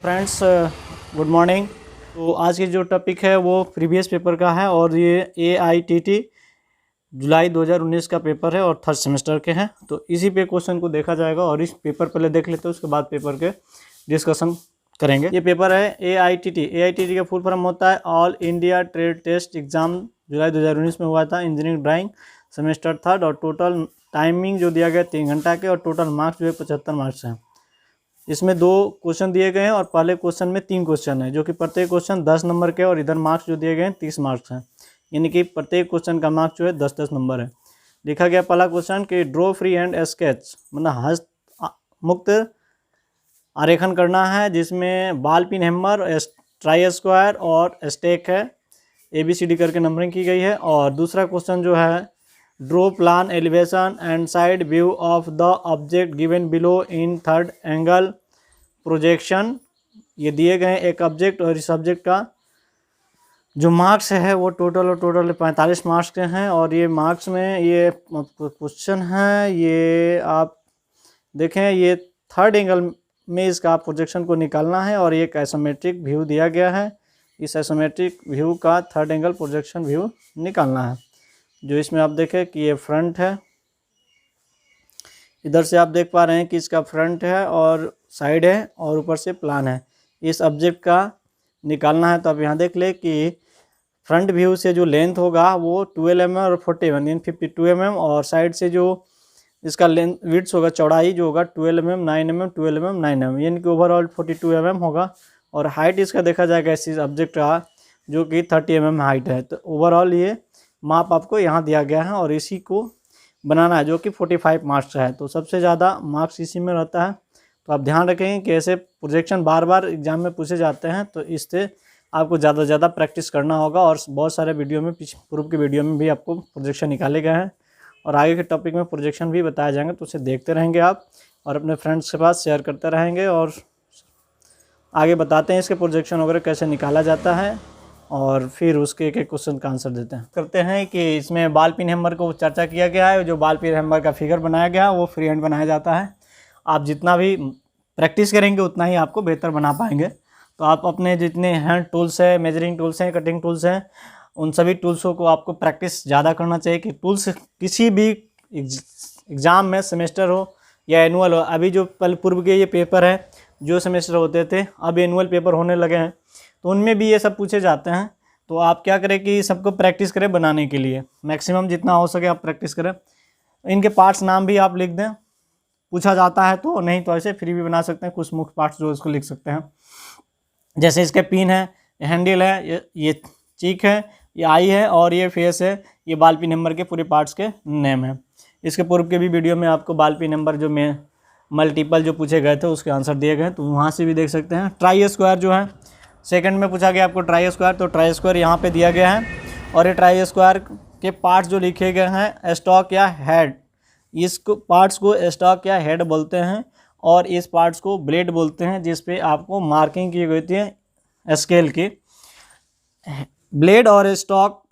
Friends good morning. तो आज की जो टॉपिक है वो प्रीवियस पेपर का है और ये AITT जुलाई 2019 का पेपर है और थर्ड सेमेस्टर के हैं। तो इसी पे क्वेश्चन को देखा जाएगा और इस पेपर पहले देख लेते हैं, उसके बाद पेपर के डिस्कशन करेंगे। ये पेपर है AITT का फुल फॉर्म होता है all India trade test exam. जुलाई 2019 में हुआ था, इंजीनियरिंग ड्राइंग सेमेस्टर थर्ड, और टोटल टाइमिंग जो दिया गया 3 घंटा के, और टोटल मार्क्स जो है 75 मार्क्स हैं। इसमें 2 क्वेश्चन दिए गए हैं और पहले क्वेश्चन में 3 क्वेश्चन है, जो कि प्रत्येक क्वेश्चन 10 नंबर के, और इधर मार्क्स जो दिए गए हैं 30 मार्क्स हैं, यानी कि प्रत्येक क्वेश्चन का मार्क्स जो है 10-10 नंबर है। लिखा गया पहला क्वेश्चन कि ड्रॉ फ्री हैंड स्केच, मतलब हस्त मुक्त आरेखन करना है, जिसमें ball pin hammer, try square और स्टेक है। ABCD करके नंबरिंग की गई है। और दूसरा क्वेश्चन जो है draw plan elevation and side view of the object given below in third angle projection. ये दिए गए एक ऑब्जेक्ट, और इस ऑब्जेक्ट का जो मार्क्स है वो टोटल 45 मार्क्स के हैं। और ये मार्क्स में ये क्वेश्चन है, ये आप देखें, ये थर्ड एंगल में इसका प्रोजेक्शन को निकालना है, और एक आइसोमेट्रिक व्यू दिया गया है। इस आइसोमेट्रिक व्यू का थर्ड एंगल प्रोजेक्शन व्यू निकालना है। जो इसमें आप देखें कि ये फ्रंट है, इधर से आप देख पा रहे हैं कि इसका फ्रंट है और साइड है और ऊपर से प्लान है। इस ऑब्जेक्ट का निकालना है। तो आप यहाँ देख ले कि फ्रंट व्यू से जो लेंथ होगा वो 12 mm और 40 mm, यानी 52 mm, और साइड से जो इसका लेंथ विड्थ होगा, चौड़ाई जो होगा 12 mm, 9 mm, 12 mm, 9 mm, यानी कि ओवरऑल 42 mm होगा। और हाइट इसका देखा जाएगा इस ऑब्जेक्ट का, जो कि 30 mm हाइट है। तो ओवरऑल ये माप आपको यहाँ दिया गया है और इसी को बनाना है, जो कि 45 मार्क्स का है। तो सबसे ज़्यादा मार्क्स इसी में रहता है। तो आप ध्यान रखेंगे कि ऐसे प्रोजेक्शन बार बार एग्जाम में पूछे जाते हैं, तो इससे आपको ज़्यादा से ज़्यादा प्रैक्टिस करना होगा। और बहुत सारे वीडियो में, पूर्व के वीडियो में भी आपको प्रोजेक्शन निकाले गए हैं, और आगे के टॉपिक में प्रोजेक्शन भी बताए जाएंगे। तो उसे देखते रहेंगे आप, और अपने फ्रेंड्स के पास शेयर करते रहेंगे, और आगे बताते हैं इसके प्रोजेक्शन वगैरह कैसे निकाला जाता है, और फिर उसके एक एक क्वेश्चन का आंसर देते हैं। करते हैं कि इसमें बॉल पिन हैमर को चर्चा किया गया है। जो बॉल पिन हैमर का फिगर बनाया गया है वो फ्री हैंड बनाया जाता है। आप जितना भी प्रैक्टिस करेंगे उतना ही आपको बेहतर बना पाएंगे। तो आप अपने जितने हैंड टूल्स हैं, मेजरिंग टूल्स हैं, कटिंग टूल्स हैं, उन सभी टूल्सों को आपको प्रैक्टिस ज़्यादा करना चाहिए। कि टूल्स किसी भी एग्ज़ाम में, सेमेस्टर हो या एनुअल हो, अभी जो पूर्व के ये पेपर है जो सेमेस्टर होते थे, अब एनुअल पेपर होने लगे हैं, तो उनमें भी ये सब पूछे जाते हैं। तो आप क्या करें कि सबको प्रैक्टिस करें बनाने के लिए, मैक्सिमम जितना हो सके आप प्रैक्टिस करें। इनके पार्ट्स नाम भी आप लिख दें, पूछा जाता है तो, नहीं तो ऐसे फ्री भी बना सकते हैं। कुछ मुख्य पार्ट्स जो इसको लिख सकते हैं, जैसे इसके पिन है, हैंडल है, ये चीक है, ये आई है, और ये फेस है। ये बॉल पिन हैमर के पूरे पार्ट्स के नेम है। इसके पूर्व के भी वीडियो में आपको बॉल पिन हैमर जो में मल्टीपल जो पूछे गए थे उसके आंसर दिए गए, तो वहाँ से भी देख सकते हैं। ट्राई स्क्वायर जो है सेकंड में पूछा गया आपको, ट्राई स्क्वायर, तो ट्राई स्क्वायर यहाँ पे दिया गया है। और ये ट्राई स्क्वायर के पार्ट्स जो लिखे गए हैं, स्टॉक या हेड, इसको पार्ट्स को स्टॉक या हेड बोलते हैं, और इस पार्ट्स को ब्लेड बोलते हैं, जिस पे आपको मार्किंग की गई थी स्केल की। ब्लेड और स्टॉक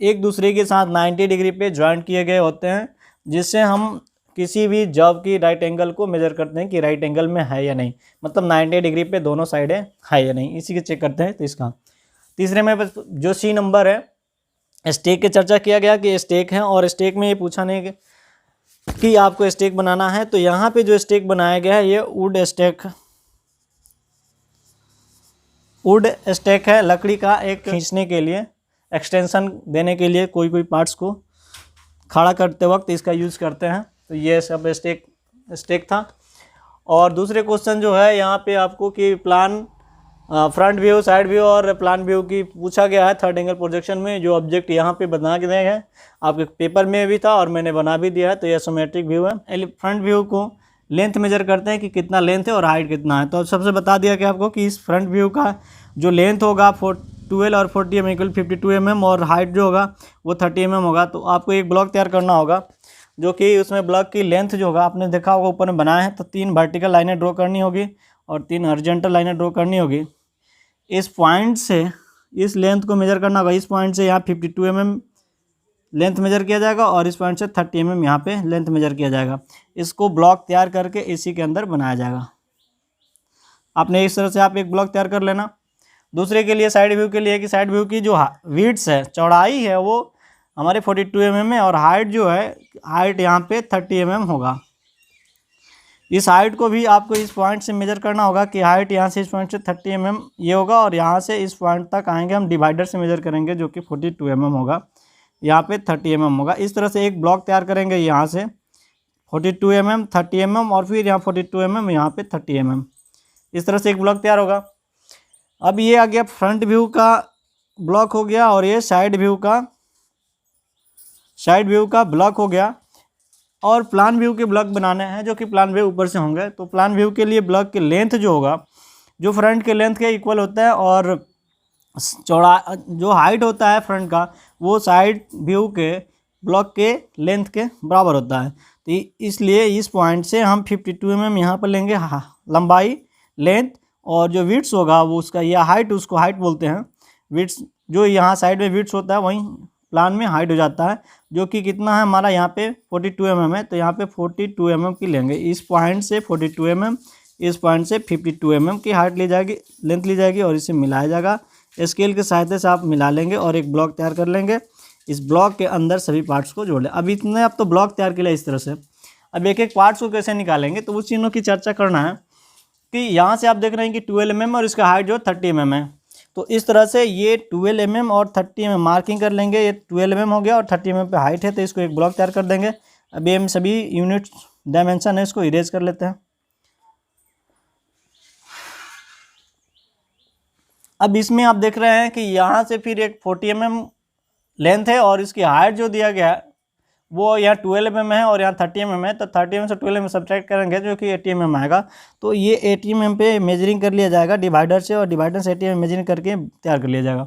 एक दूसरे के साथ 90 डिग्री पे ज्वाइंट किए गए होते हैं, जिससे हम किसी भी जॉब की राइट एंगल को मेजर करते हैं कि राइट एंगल में है या नहीं, मतलब 90 डिग्री पे दोनों साइडें है या नहीं, इसी के चेक करते हैं। तो इसका तीसरे में जो C नंबर है, स्टेक की चर्चा किया गया कि स्टेक है, और स्टेक में ये पूछा नहीं कि आपको स्टेक बनाना है। तो यहाँ पे जो स्टेक बनाया गया है ये वुड स्टेक है, लकड़ी का एक खींचने के लिए, एक्सटेंशन देने के लिए कोई पार्ट्स को खड़ा करते वक्त इसका यूज़ करते हैं। तो ये सब स्टेक था। और दूसरे क्वेश्चन जो है यहाँ पे आपको कि plan, front view, side view और प्लान व्यू की पूछा गया है थर्ड एंगल प्रोजेक्शन में। जो ऑब्जेक्ट यहाँ पे बना के गए हैं, आपके पेपर में भी था और मैंने बना भी दिया है। तो ये आइसोमेट्रिक व्यू है। फ्रंट व्यू को लेंथ मेजर करते हैं कि कितना लेंथ है और हाइट कितना है। तो सबसे बता दिया कि आपको कि इस फ्रंट व्यू का जो लेंथ होगा 12 और 40 mm इक्वल 52 mm, और हाइट जो होगा वो 30 mm होगा। तो आपको एक ब्लॉक तैयार करना होगा, जो कि उसमें ब्लॉक की लेंथ जो होगा, आपने देखा होगा ऊपर में बनाया है, तो 3 वर्टिकल लाइनें ड्रॉ करनी होगी और 3 हॉरिजॉन्टल लाइनें ड्रॉ करनी होगी। इस पॉइंट से इस लेंथ को मेजर करना होगा। इस पॉइंट से यहाँ 52 mm लेंथ मेजर किया जाएगा, और इस पॉइंट से 30 mm यहाँ पे लेंथ मेजर किया जाएगा। इसको ब्लॉक तैयार करके इसी के अंदर बनाया जाएगा। आपने इस तरह से आप एक ब्लॉक तैयार कर लेना। दूसरे के लिए साइड व्यू के लिए कि साइड व्यू की जो विड्थ है, चौड़ाई है, वो हमारे 42 mm है और हाइट जो है, हाइट यहाँ पे 30 mm होगा। इस हाइट को भी आपको इस पॉइंट से मेजर करना होगा कि हाइट यहाँ से इस पॉइंट से 30 mm ये होगा और यहाँ से इस पॉइंट तक आएंगे, हम डिवाइडर से मेजर करेंगे जो कि 42 mm होगा, यहाँ पे 30 mm होगा। इस तरह से एक ब्लॉक तैयार करेंगे यहाँ से 42 mm, 30 mm और फिर यहाँ 42 mm, यहाँ पे 30 mm, इस तरह से एक ब्लॉक तैयार होगा। अब ये आ गया फ्रंट व्यू का ब्लॉक हो गया और ये साइड व्यू का ब्लॉक हो गया। और प्लान व्यू के ब्लॉक बनाने हैं जो कि प्लान व्यू ऊपर से होंगे। तो प्लान व्यू के लिए ब्लॉक के लेंथ जो होगा, जो फ्रंट के लेंथ के इक्वल होता है और चौड़ा जो हाइट होता है फ्रंट का, वो साइड व्यू के ब्लॉक के लेंथ के बराबर होता है। तो इसलिए इस पॉइंट से हम 52 mm यहाँ पर लेंगे लंबाई, लेंथ, और जो विड्थ होगा वो उसका, या हाइट, उसको हाइट बोलते हैं। विड्थ जो यहाँ साइड में विड्थ होता है वहीं प्लान में हाइट हो जाता है, जो कि कितना है हमारा यहाँ पे 42 mm है। तो यहाँ पे 42 mm की लेंगे, इस पॉइंट से 42 mm, इस पॉइंट से 52 mm की हाइट ली जाएगी, लेंथ ली जाएगी और इसे मिलाया जाएगा। स्केल के सहायता से आप मिला लेंगे और एक ब्लॉक तैयार कर लेंगे। इस ब्लॉक के अंदर सभी पार्ट्स को जोड़ लें। अब इतने आप तो ब्लॉक तैयार के लिए इस तरह से, अब एक एक पार्ट्स को कैसे निकालेंगे तो उस चीज़ों की चर्चा करना है। कि यहाँ से आप देख रहे हैं कि 12 mm और इसका हाइट जो 30 mm है। तो इस तरह से ये 12 mm और 30 mm मार्किंग कर लेंगे। ये 12 mm हो गया और 30 mm पे हाइट है, तो इसको एक ब्लॉक तैयार कर देंगे। अभी हम सभी यूनिट डायमेंशन है इसको इरेज कर लेते हैं। अब इसमें आप देख रहे हैं कि यहाँ से फिर एक 40 mm लेंथ है और इसकी हाइट जो दिया गया है वो यहाँ 12 mm है और यहाँ 30 mm है। तो 30 mm से 12 mm सब्ट्रैक्ट करेंगे जो कि 80 mm आएगा। तो ये 80 mm पे मेजरिंग कर लिया जाएगा डिवाइडर से, और डिवाइडर से 80 mm मेजरिंग करके तैयार कर लिया जाएगा।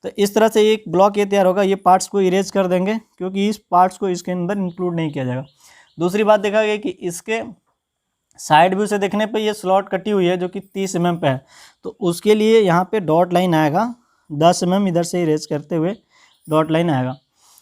तो इस तरह से एक ब्लॉक ये तैयार होगा। ये पार्ट्स को इरेज कर देंगे क्योंकि इस पार्ट्स को इसके अंदर इंक्लूड नहीं किया जाएगा। दूसरी बात देखा गया कि इसके साइड व्यू से देखने पे ये स्लॉट कटी हुई है जो कि 30 mm पे है। तो उसके लिए यहाँ पे डॉट लाइन आएगा 10 mm, इधर से इरेज करते हुए डॉट लाइन आएगा।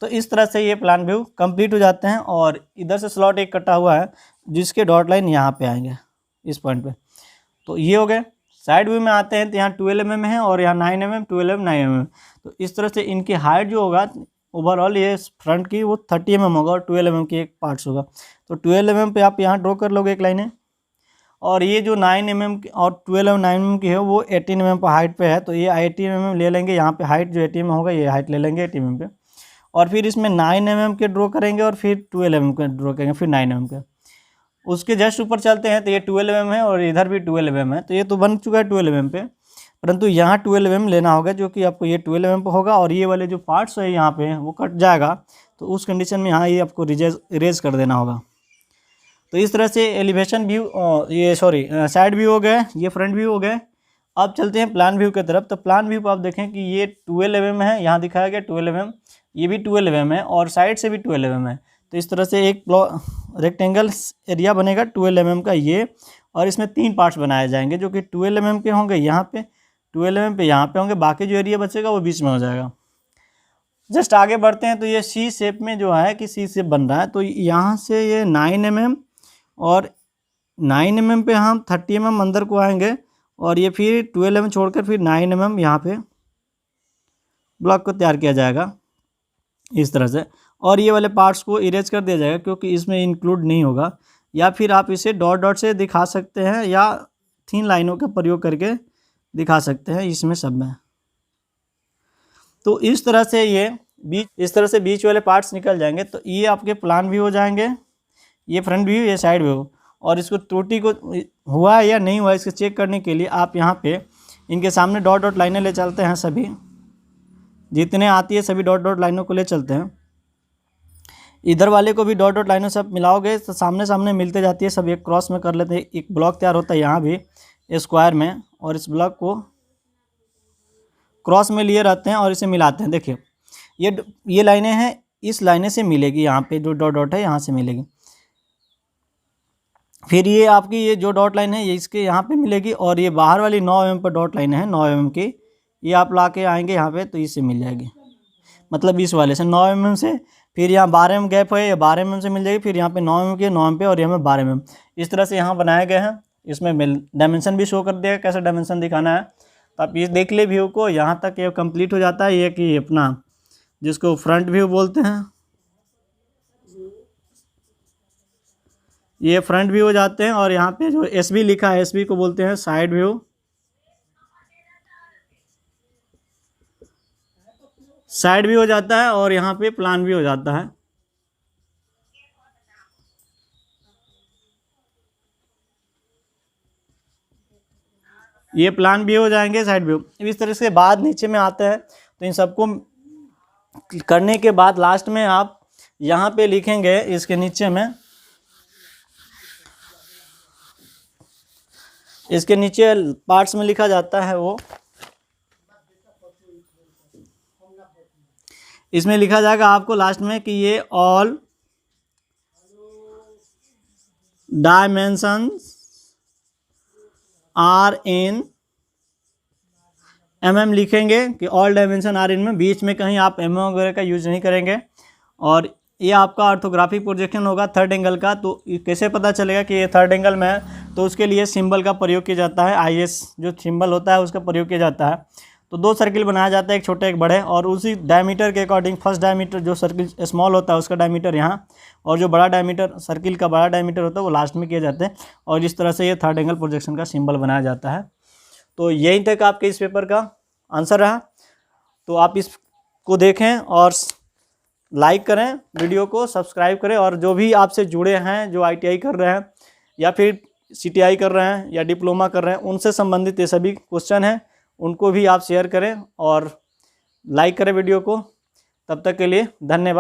तो इस तरह से ये प्लान व्यू कंप्लीट हो जाते हैं। और इधर से स्लॉट एक कटा हुआ है जिसके डॉट लाइन यहाँ पे आएंगे इस पॉइंट पे। तो ये हो गए। साइड व्यू में आते हैं तो यहाँ 12 mm है और यहाँ 9 mm, 12 mm, 9 mm। तो इस तरह से इनकी हाइट जो होगा ओवरऑल ये फ्रंट की वो 30 mm होगा और 12 mm की एक पार्ट्स होगा। तो 12 mm पे आप यहाँ ड्रॉ कर लोगे एक लाइनें। और ये जो 9 mm और 12 9 mm की है वो 18 mm पर हाइट पे है। तो ये 18 mm ले लेंगे, यहाँ पे हाइट जो 18 mm होगा ये हाइट ले लेंगे 18 mm पे। और फिर इसमें 9 mm के ड्रॉ करेंगे और फिर 12 mm के ड्रॉ करेंगे, फिर 9 mm के। उसके जस्ट ऊपर चलते हैं तो ये 12 mm है और इधर भी 12 mm है। तो ये तो बन चुका है 12 mm पे, परंतु यहाँ 12 mm लेना होगा जो कि आपको ये 12 mm पे होगा। और ये वाले जो पार्ट्स है यहाँ पे वो कट जाएगा। तो उस कंडीशन में यहाँ ये आपको इरेज कर देना होगा। तो इस तरह से एलिवेशन व्यू, ये सॉरी साइड व्यू हो गए, ये फ्रंट व्यू हो गए। अब चलते हैं प्लान व्यू की तरफ। तो प्लान व्यू पर आप देखें कि ये 12 mm है, यहाँ दिखाया गया 12 mm, ये भी 12 mm है और साइड से भी 12 mm है। तो इस तरह से एक रेक्टेंगल एरिया बनेगा 12 mm का ये, और इसमें 3 पार्ट्स बनाए जाएंगे जो कि 12 mm के होंगे यहाँ पे, 12 mm पे यहाँ पे होंगे, बाकी जो एरिया बचेगा वो बीच में हो जाएगा। जस्ट आगे बढ़ते हैं तो ये सी शेप में जो है कि सी शेप बन रहा है। तो यहाँ से ये 9 mm और 9 mm पे हम 30 mm अंदर को आएंगे और ये फिर 12 mm छोड़कर फिर 9 mm यहाँ पे ब्लॉक को तैयार किया जाएगा इस तरह से। और ये वाले पार्ट्स को इरेज कर दिया जाएगा क्योंकि इसमें इंक्लूड नहीं होगा। या फिर आप इसे डॉट डॉट से दिखा सकते हैं या 3 लाइनों का प्रयोग करके दिखा सकते हैं इसमें सब में। तो इस तरह से ये इस तरह से बीच वाले पार्ट्स निकल जाएंगे। तो ये आपके प्लान व्यू हो जाएंगे, ये फ्रंट व्यू, ये साइड व्यू। और इसको त्रुटि को हुआ है या नहीं हुआ इसको चेक करने के लिए आप यहाँ पे इनके सामने डॉट डॉट लाइनें ले चलते हैं, सभी जितने आती है सभी डॉट डॉट लाइनों को ले चलते हैं। इधर वाले को भी डॉट डॉट लाइनों सब मिलाओगे तो सामने सामने मिलते जाती है, सब एक क्रॉस में कर लेते हैं। एक ब्लॉक तैयार होता है यहाँ भी स्क्वायर में, और इस ब्लॉक को क्रॉस में लिए रहते हैं और इसे मिलाते हैं। देखिए ये लाइनें हैं, इस लाइनें से मिलेगी, यहाँ पे जो डॉट डॉट है यहाँ से मिलेगी। फिर ये आपकी ये जो डॉट लाइन है ये इसके यहाँ पे मिलेगी, और ये बाहर वाली 9 mm पर डॉट लाइन है 9 mm की, ये आप ला के आएंगे यहाँ पे तो इससे मिल जाएगी। मतलब इस वाले से 9 mm से, फिर यहाँ 12 mm गैप है, ये 12 mm से मिल जाएगी, फिर यहाँ पे 9 mm की 9 mm पे और यहाँ पे 12 mm। इस तरह से यहाँ बनाए गए हैं इसमें डायमेंशन भी शो कर देगा, कैसे डायमेंशन दिखाना है। तो आप ये देख ले व्यू को, यहाँ तक ये कंप्लीट हो जाता है। ये कि अपना जिसको फ्रंट व्यू बोलते हैं, ये फ्रंट व्यू हो जाते हैं। और यहाँ पे जो एसबी लिखा है, एसबी को बोलते हैं साइड व्यू। साइड व्यू हो जाता है और यहाँ पे प्लान भी हो जाता है। ये प्लान भी हो जाएंगे, साइड व्यू। इस तरह से बाद नीचे में आते हैं। तो इन सबको करने के बाद लास्ट में आप यहाँ पे लिखेंगे, इसके नीचे में, इसके नीचे पार्ट्स में लिखा जाता है वो, इसमें लिखा जाएगा आपको लास्ट में कि ये all dimensions are in mm लिखेंगे कि ऑल डायमेंशन आर इन में, बीच में कहीं आप mm वगैरह का यूज नहीं करेंगे। और ये आपका ऑर्थोग्राफिक प्रोजेक्शन होगा थर्ड एंगल का। तो कैसे पता चलेगा कि ये थर्ड एंगल में है? तो उसके लिए सिंबल का प्रयोग किया जाता है, IS जो सिंबल होता है उसका प्रयोग किया जाता है। तो 2 सर्किल बनाया जाता है, एक छोटे एक बड़े, और उसी डायमीटर के अकॉर्डिंग फर्स्ट डायमीटर जो सर्किल स्मॉल होता है उसका डायमीटर यहाँ, और जो बड़ा डायमीटर सर्किल का बड़ा डायमीटर होता है वो लास्ट में किए जाते हैं। और इस तरह से ये थर्ड एंगल प्रोजेक्शन का सिंबल बनाया जाता है। तो यही तक आपके इस पेपर का आंसर रहा। तो आप इसको देखें और लाइक करें, वीडियो को सब्सक्राइब करें, और जो भी आपसे जुड़े हैं, जो ITI कर रहे हैं या फिर CTI कर रहे हैं या डिप्लोमा कर रहे हैं, उनसे संबंधित ये सभी क्वेश्चन हैं, उनको भी आप शेयर करें और लाइक करें वीडियो को। तब तक के लिए धन्यवाद।